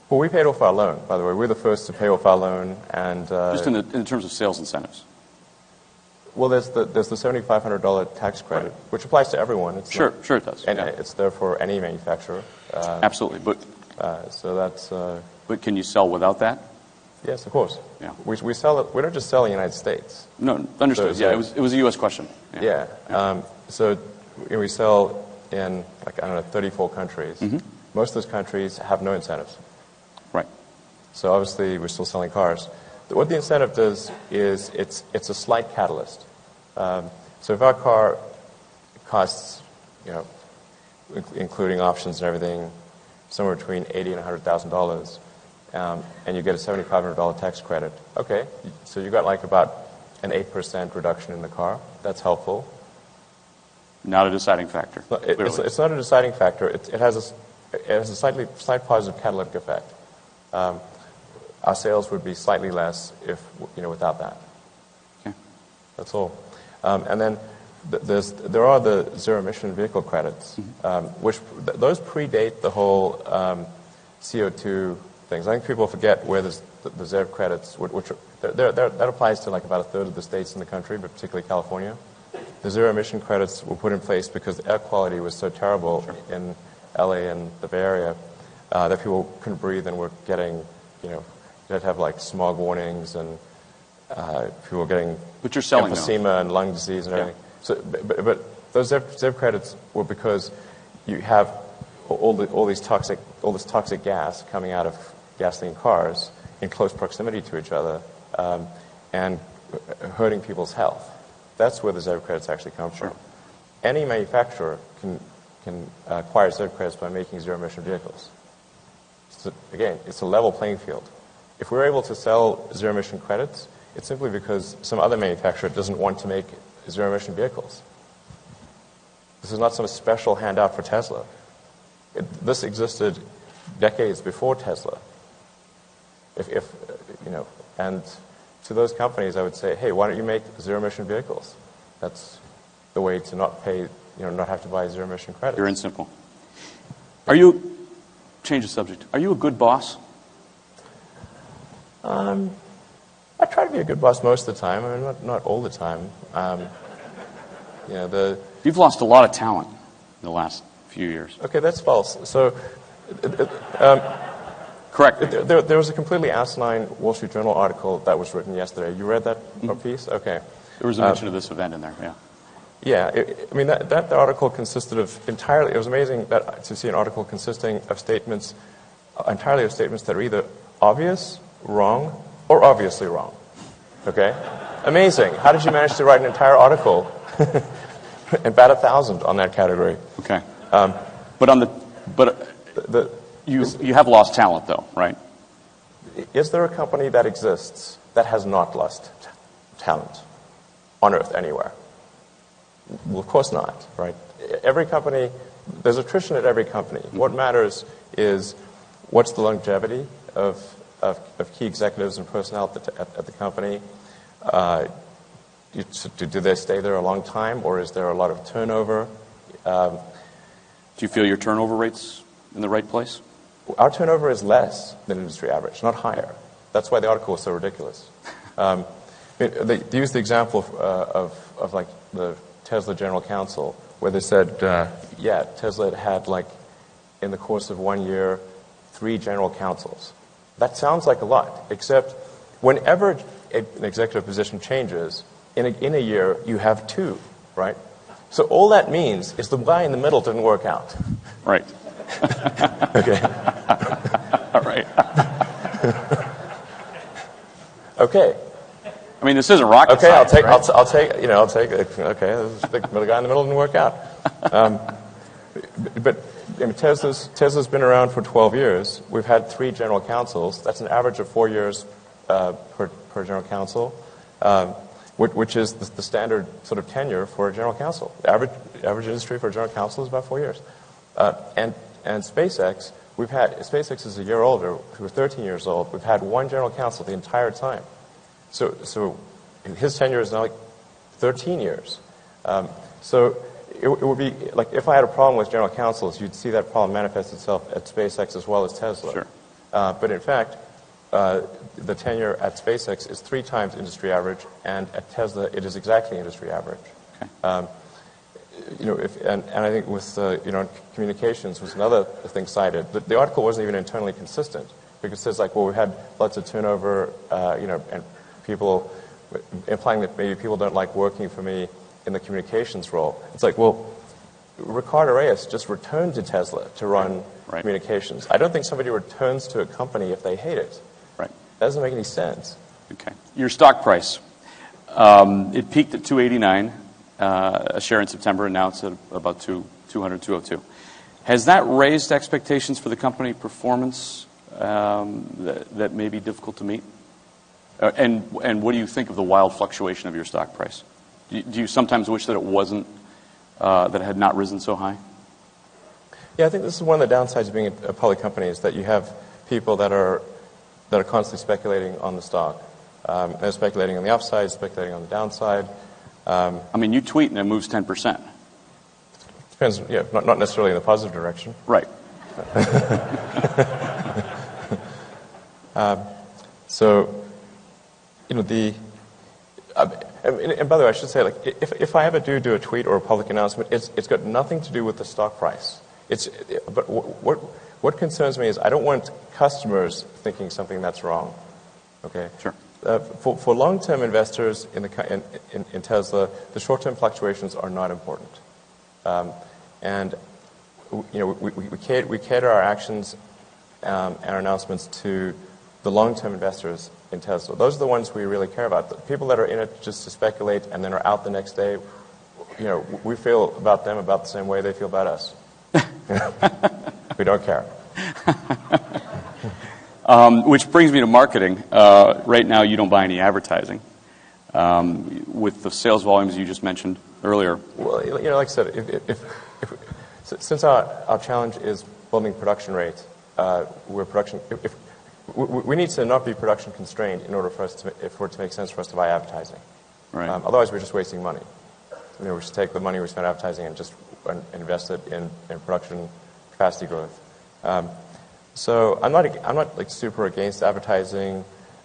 Well, we paid off our loan, by the way. We're the first to pay off our loan, and just in terms of sales incentives. Well, there's the $7,500 tax credit, which applies to everyone. It's sure it does. And it's there for any manufacturer. Absolutely, but so that's. But can you sell without that? Yes, of course. Yeah. We sell it. We don't just sell in the United States. No, understood. So, it was a U.S. question. Yeah. So we sell in 34 countries. Most of those countries have no incentives. Right. So obviously we're still selling cars. What the incentive does is it's a slight catalyst. So if our car costs, including options and everything, somewhere between $80,000 and $100,000, and you get a $7,500 tax credit, okay, so you got like about an 8% reduction in the car. That's helpful. Not a deciding factor. It's not a deciding factor. It has a slight positive catalytic effect. Our sales would be slightly less if without that. Okay. That's all. And then there are the zero emission vehicle credits, which those predate the whole CO2 things. I think people forget where the ZEV credits, which that applies to like about a third of the states in the country, but particularly California. The zero emission credits were put in place because the air quality was so terrible in LA and the Bay Area that people couldn't breathe and were getting, you had to have like smog warnings and people were getting but you're selling emphysema and lung disease and everything. So, but those ZEV credits were because you have all this toxic gas coming out of gasoline cars in close proximity to each other and hurting people's health. That's where the ZEV credits actually come from. Any manufacturer can acquire ZEV credits by making zero emission vehicles. So again, it's a level playing field. If we're able to sell zero emission credits, it's simply because some other manufacturer doesn't want to make zero emission vehicles. This is not some special handout for Tesla. This existed decades before Tesla. And to those companies, I would say, hey, why don't you make zero emission vehicles? That's the way to not pay not have to buy zero emission credits. Pure and simple. Change the subject. Are you a good boss? I try to be a good boss most of the time. I mean, not all the time. You've lost a lot of talent in the last few years. Okay, that's false. So, Correct. there was a completely asinine Wall Street Journal article that was written yesterday. You read that piece? Okay. There was a mention of this event in there, yeah. Yeah, that article consisted of entirely, it was amazing to see an article consisting of entirely of statements that are either obvious, wrong, or obviously wrong. Okay? Amazing. How did you manage to write an entire article and bat 1,000 on that category? Okay. You have lost talent, though, right? Is there a company that exists that has not lost talent on Earth anywhere? Well, of course not, right? Every company, there's attrition at every company. What matters is what's the longevity of key executives and personnel at the company. Do they stay there a long time, or is there a lot of turnover? Do you feel your turnover rate's in the right place? Our turnover is less than industry average, not higher. That's why the article was so ridiculous. They used the example of like the Tesla general counsel, where they said, Tesla had in the course of 1 year, 3 general counsels. That sounds like a lot, except whenever an executive position changes, in a year, you have 2, right? So all that means is the guy in the middle didn't work out. Right. Okay. All right. Okay. I mean, this isn't rocket okay, science, right? I'll take. Okay, the guy in the middle didn't work out. But Tesla's been around for 12 years. We've had 3 general counsels. That's an average of 4 years per general counsel, which is the standard sort of tenure for a general counsel. The average industry for a general counsel is about 4 years. And SpaceX, SpaceX is a year older. We're 13 years old. We've had 1 general counsel the entire time. So his tenure is now 13 years. So it would be like if I had a problem with general counsels, you'd see that problem manifest itself at SpaceX as well as Tesla. Sure. But in fact, the tenure at SpaceX is 3 times industry average, and at Tesla it is exactly industry average. Okay. And I think with communications was another thing cited. The article wasn't even internally consistent because it says we've had lots of turnover, and people implying that maybe people don't like working for me in the communications role. It's Ricardo Reyes just returned to Tesla to run communications. I don't think somebody returns to a company if they hate it. Right. That doesn't make any sense. Okay. Your stock price. It peaked at $289 a share in September, and now it's at about $200, $202. Has that raised expectations for the company performance that may be difficult to meet? And what do you think of the wild fluctuation of your stock price? Do you sometimes wish that it wasn't, that it had not risen so high? Yeah, I think this is one of the downsides of being a public company is that you have people that are constantly speculating on the stock. They're speculating on the upside, speculating on the downside. I mean, you tweet and it moves 10%. Depends, not necessarily in the positive direction. Right. So, and by the way, I should say, if I ever do a tweet or a public announcement, it's got nothing to do with the stock price. But what concerns me is I don't want customers thinking something that's wrong. Okay. Sure. For long-term investors in Tesla, the short-term fluctuations are not important, and we cater our actions and our announcements to the long-term investors in Tesla. Those are the ones we really care about. The people that are in it just to speculate and then are out the next day, we feel about them about the same way they feel about us. We don't care. Which brings me to marketing. Right now, you don't buy any advertising. With the sales volumes you just mentioned earlier. Well, like I said, since our challenge is building production rate, we need to not be production constrained in order for it to make sense for us to buy advertising. Right. Otherwise, we're just wasting money. We should take the money we spend advertising and just invested in production capacity growth. So I'm not like super against advertising.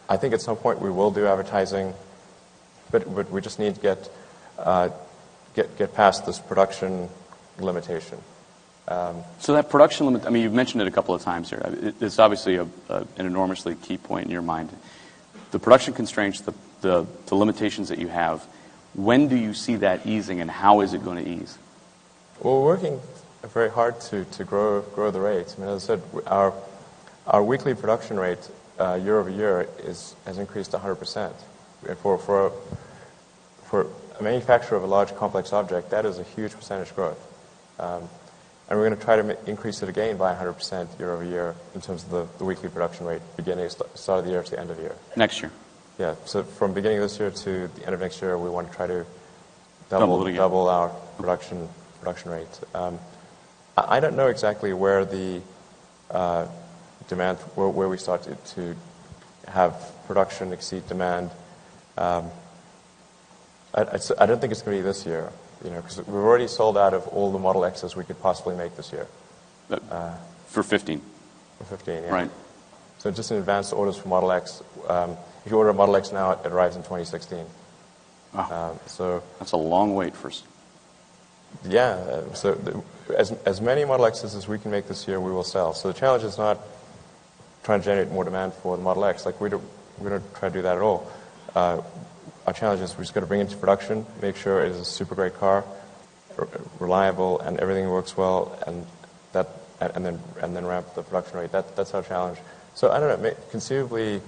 I think at some point we will do advertising, but we just need to get past this production limitation. So that production limit, I mean, you've mentioned it a couple of times here. It's obviously an enormously key point in your mind. The production constraints, the limitations that you have, when do you see that easing, and how is it going to ease? Well, we're working very hard to grow the rates. I mean, as I said, our weekly production rate year over year has increased 100%. For a manufacturer of a large complex object, that is a huge percentage growth. And we're going to try to increase it again by 100% year over year in terms of the weekly production rate, beginning at the start of the year to the end of the year. Next year? Yeah. So from beginning of this year to the end of next year, we want to try to double our production rate. I don't know exactly where the demand, where we start to have production exceed demand. I don't think it's going to be this year. Because we've already sold out of all the Model X's we could possibly make this year. For 15? For 15, yeah. Right. So just in advance orders for Model X. If you order a Model X now, it arrives in 2016. Wow. So that's a long wait for... Yeah. So as many Model X's as we can make this year, we will sell. So the challenge is not trying to generate more demand for the Model X. Like we don't try to do that at all. Our challenge is we just got to bring it into production, make sure it is a super great car, reliable, and everything works well, and then ramp the production rate. That's our challenge. So I don't know. Conceivably,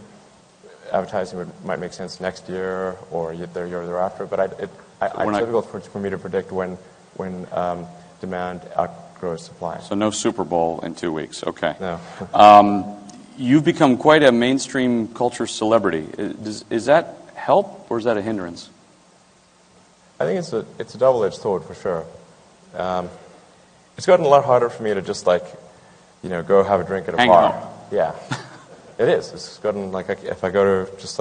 advertising might make sense next year or the year thereafter. But it's difficult for me to predict when demand outgrows supply. So no Super Bowl in 2 weeks. Okay. No. You've become quite a mainstream culture celebrity. Is that help, or is that a hindrance? I think it's a double-edged sword for sure. It's gotten a lot harder for me to just go have a drink at a Hang bar. out. Yeah, it is. It's gotten if I go to just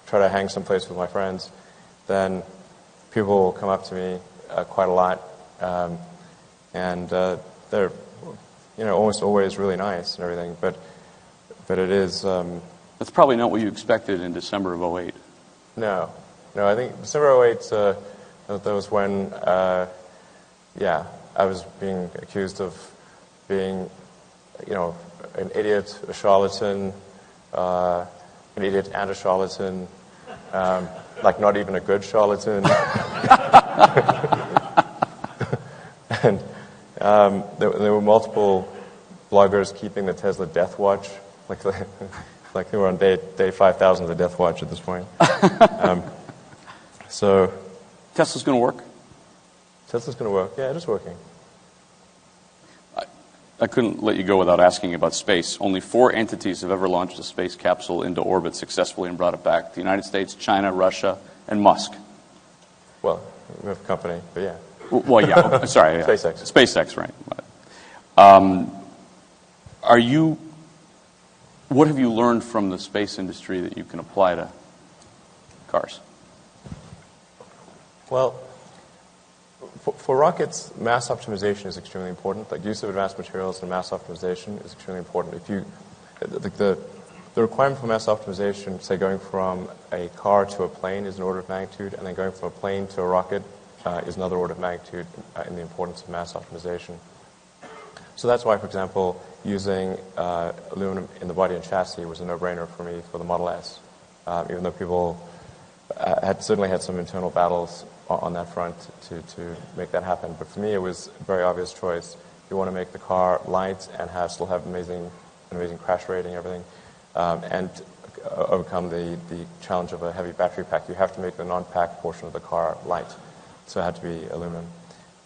try to hang someplace with my friends, then people will come up to me quite a lot, and they're almost always really nice and everything. But it is. That's probably not what you expected in December of 2008. No, I think December 2008, that was when, I was being accused of being, an idiot, a charlatan, an idiot and a charlatan, not even a good charlatan. And there were multiple bloggers keeping the Tesla death watch, like they were on day 5,000 of the death watch at this point. So Tesla's going to work? Tesla's going to work. Yeah, it is working. I couldn't let you go without asking about space. Only 4 entities have ever launched a space capsule into orbit successfully and brought it back. The United States, China, Russia, and Musk. Well, we have a company, but yeah. Well, yeah. Sorry. SpaceX. SpaceX, right. What have you learned from the space industry that you can apply to cars? Well, for rockets, mass optimization is extremely important. Like use of advanced materials and mass optimization is extremely important. If you, the requirement for mass optimization, say going from a car to a plane, is an order of magnitude, and then going from a plane to a rocket is another order of magnitude in the importance of mass optimization. So that's why, for example, using aluminum in the body and chassis was a no-brainer for me for the Model S, even though people certainly had some internal battles on that front to make that happen. But for me, it was a very obvious choice. You want to make the car light and still have an amazing crash rating and everything, and overcome the challenge of a heavy battery pack. You have to make the non-pack portion of the car light, so it had to be aluminum.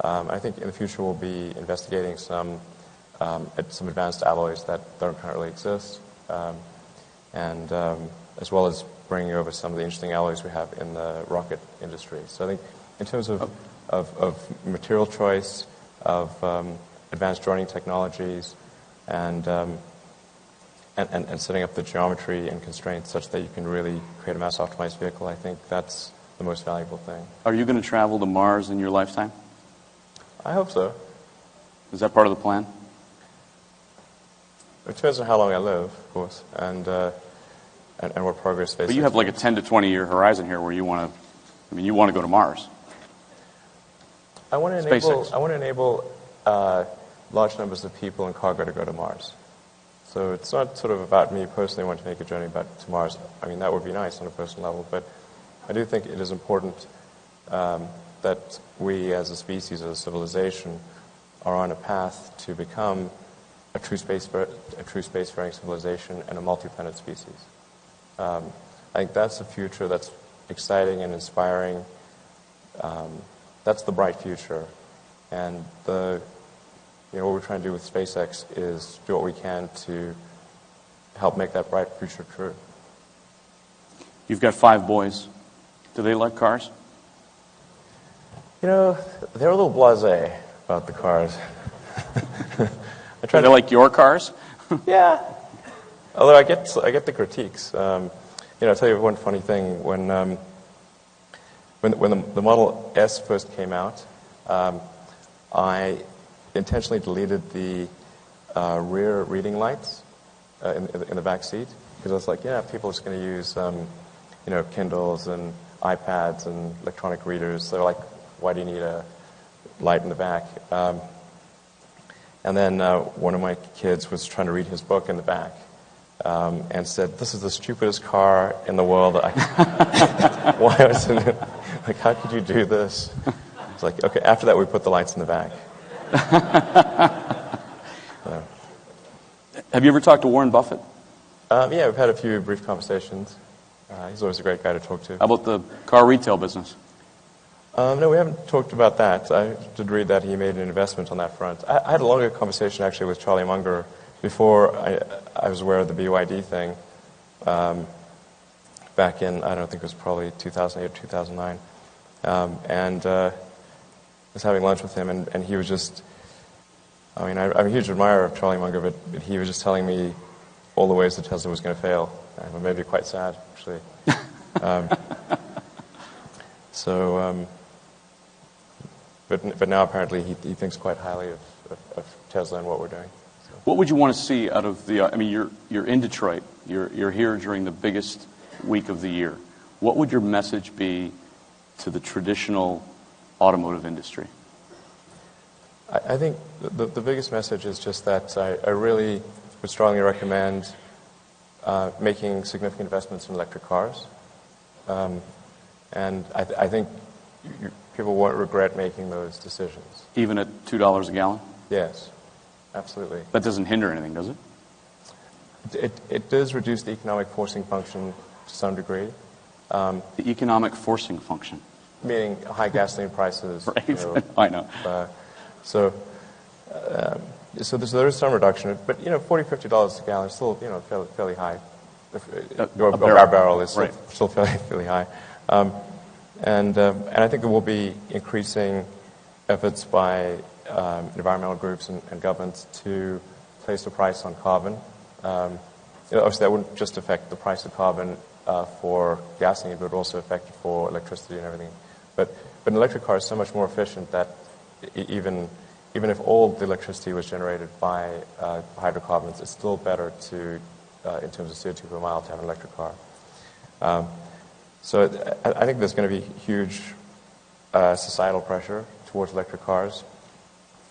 I think in the future we'll be investigating some advanced alloys that don't currently exist, and as well as bringing over some of the interesting alloys we have in the rocket industry. So I think in terms of material choice, of advanced joining technologies, and setting up the geometry and constraints such that you can really create a mass-optimized vehicle, I think that's the most valuable thing. Are you going to travel to Mars in your lifetime? I hope so. Is that part of the plan? It depends on how long I live, of course, and what progress SpaceX. But you have like a 10 to 20 year horizon here where you want to, I mean, you want to go to Mars. I want to enable large numbers of people and cargo to go to Mars. So it's not sort of about me personally wanting to make a journey to Mars. I mean, that would be nice on a personal level, but I do think it is important that we as a species, as a civilization, are on a path to become a true spacefaring civilization and a multi-planet species. I think that's a future that's exciting and inspiring. That's the bright future, and what we're trying to do with SpaceX is do what we can to help make that bright future true. You've got 5 boys. Do they like cars? They're a little blasé about the cars. Do they like your cars? Yeah. Although I get the critiques. I'll tell you one funny thing. When the Model S first came out, I intentionally deleted the rear reading lights in the back seat because I was like, people are just going to use Kindles and iPads and electronic readers. So they're like, why do you need a light in the back? And then one of my kids was trying to read his book in the back and said, "This is the stupidest car in the world." Why was it? Like, how could you do this? It's like, okay. After that, we put the lights in the back. Have you ever talked to Warren Buffett? Yeah, we've had a few brief conversations. He's always a great guy to talk to. How about the car retail business? No, we haven't talked about that. I did read that he made an investment on that front. I had a longer conversation actually with Charlie Munger before I was aware of the BYD thing back in, I don't think it was probably 2008 or 2009. And I was having lunch with him, and he was just, I'm a huge admirer of Charlie Munger, but he was just telling me all the ways that Tesla was going to fail. It made me quite sad, actually. But now apparently he thinks quite highly of Tesla and what we're doing. So. What would you want to see out of the? I mean, you're in Detroit. You're here during the biggest week of the year. What would your message be to the traditional automotive industry? I think the biggest message is just that I really would strongly recommend making significant investments in electric cars. And I think people won't regret making those decisions. Even at $2 a gallon? Yes, absolutely. That doesn't hinder anything, does it? It does reduce the economic forcing function to some degree. The economic forcing function? Meaning high gasoline prices. Right, I know. So there is some reduction, but $40, $50 a gallon is still fairly high. A barrel is still fairly high. And I think there will be increasing efforts by environmental groups and governments to place a price on carbon. Obviously, that wouldn't just affect the price of carbon for gasoline, but it would also affect it for electricity and everything. But an electric car is so much more efficient that even if all the electricity was generated by hydrocarbons, it's still better to, in terms of CO2 per mile, to have an electric car. So I think there's going to be huge societal pressure towards electric cars.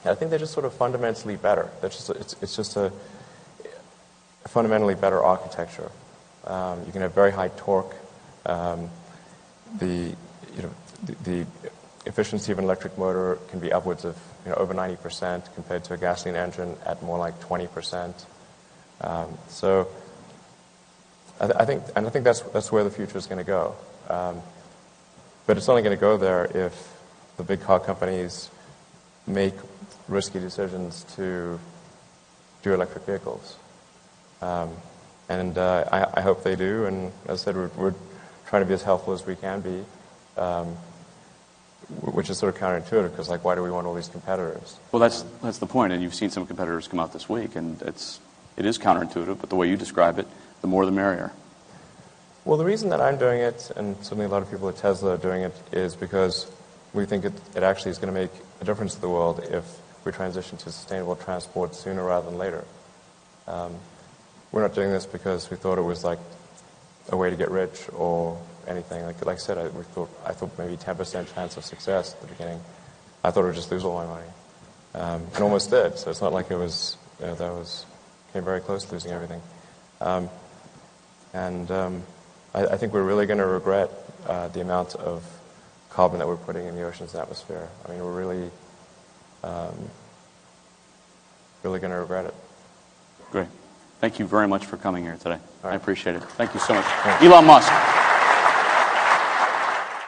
And I think they're just sort of fundamentally better. It's just a fundamentally better architecture. You can have very high torque. The efficiency of an electric motor can be upwards of over 90% compared to a gasoline engine at more like 20%. So I think that's where the future is going to go. But it's only going to go there if the big car companies make risky decisions to do electric vehicles. And I hope they do. And as I said, we're trying to be as helpful as we can be, which is sort of counterintuitive because, why do we want all these competitors? Well, that's the point. And you've seen some competitors come out this week, and it is counterintuitive. But the way you describe it, the more the merrier. Well, the reason that I'm doing it, and certainly a lot of people at Tesla are doing it, is because we think it actually is going to make a difference to the world if we transition to sustainable transport sooner rather than later. We're not doing this because we thought it was like a way to get rich or anything. Like I said, I thought maybe 10% chance of success at the beginning. I thought I would just lose all my money, and almost did. So it's not like it was came very close to losing everything. I think we're really going to regret the amount of carbon that we're putting in the oceans and atmosphere. I mean, we're really going to regret it. Great. Thank you very much for coming here today. Right. I appreciate it. Thank you so much. Elon Musk.